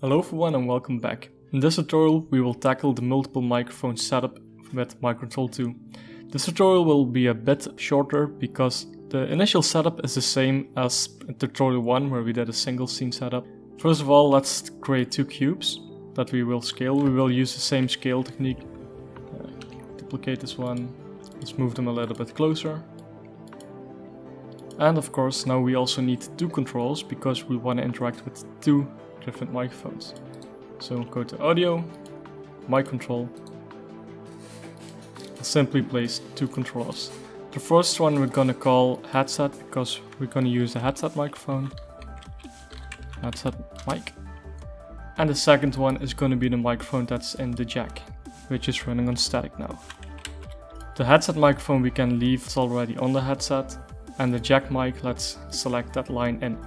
Hello everyone and welcome back. In this tutorial we will tackle the multiple microphone setup with MicControl2. This tutorial will be a bit shorter because the initial setup is the same as in tutorial 1 where we did a single scene setup. First of all, let's create two cubes that we will scale. We will use the same scale technique. Duplicate this one. Let's move them a little bit closer. And of course now we also need two controls because we want to interact with two different microphones. So go to audio, mic control, and simply place two controllers. The first one we're gonna call headset because we're gonna use a headset microphone, headset mic. And the second one is gonna be the microphone that's in the jack, which is running on static now. The headset microphone we can leave, it's already on the headset. And the jack mic, let's select that line in.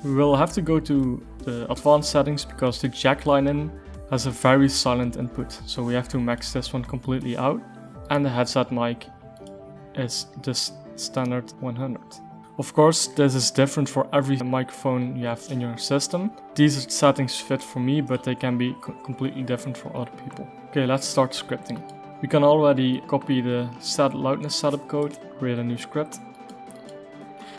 We will have to go to the advanced settings because the jack line in has a very silent input. So we have to max this one completely out. And the headset mic is this standard 100. Of course, this is different for every microphone you have in your system. These settings fit for me, but they can be completely different for other people. Okay, let's start scripting. We can already copy the loudness setup code, create a new script.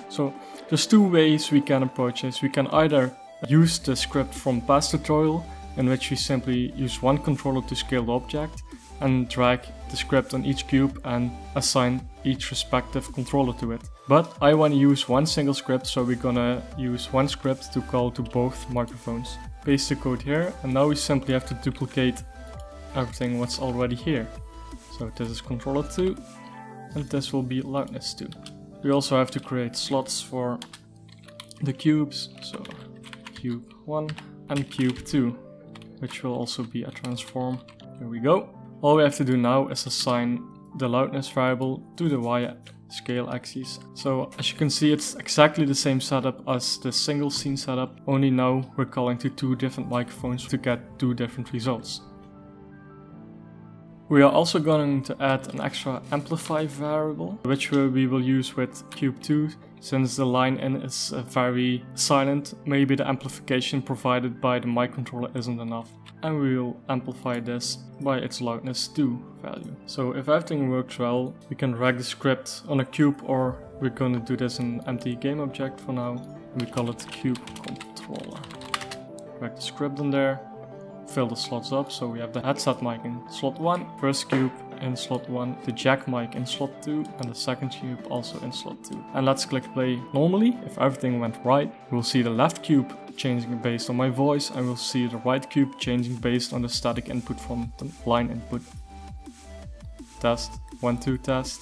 So there's two ways we can approach this. We can either use the script from past tutorial in which we simply use one controller to scale the object and drag the script on each cube and assign each respective controller to it. But I want to use one single script, so we're gonna use one script to call to both microphones. Paste the code here and now we simply have to duplicate everything what's already here. So this is controller 2 and this will be loudness 2. We also have to create slots for the cubes, so cube 1 and cube 2, which will also be a transform. Here we go. All we have to do now is assign the loudness variable to the Y scale axis. So as you can see, it's exactly the same setup as the single scene setup, only now we're calling to two different microphones to get two different results. We are also going to add an extra amplify variable, which we will use with cube 2, since the line in is very silent. Maybe the amplification provided by the mic controller isn't enough. And we will amplify this by its loudness 2 value. So if everything works well, we can drag the script on a cube, or we're going to do this in an empty game object for now. We call it cube controller. Drag the script in there. Fill the slots up, so we have the headset mic in slot 1, first cube in slot 1, the jack mic in slot 2, and the second cube also in slot 2. And let's click play. Normally, if everything went right, we'll see the left cube changing based on my voice, and we'll see the right cube changing based on the static input from the line input. Test, 1, 2 test.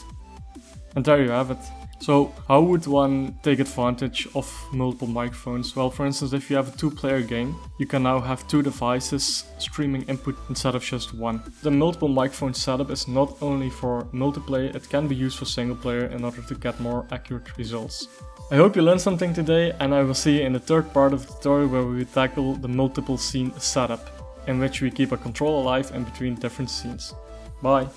And there you have it. So how would one take advantage of multiple microphones? Well, for instance, if you have a two-player game, you can now have two devices streaming input instead of just one. The multiple microphone setup is not only for multiplayer, it can be used for single player in order to get more accurate results. I hope you learned something today, and I will see you in the third part of the tutorial where we tackle the multiple scene setup, in which we keep a control alive in between different scenes. Bye!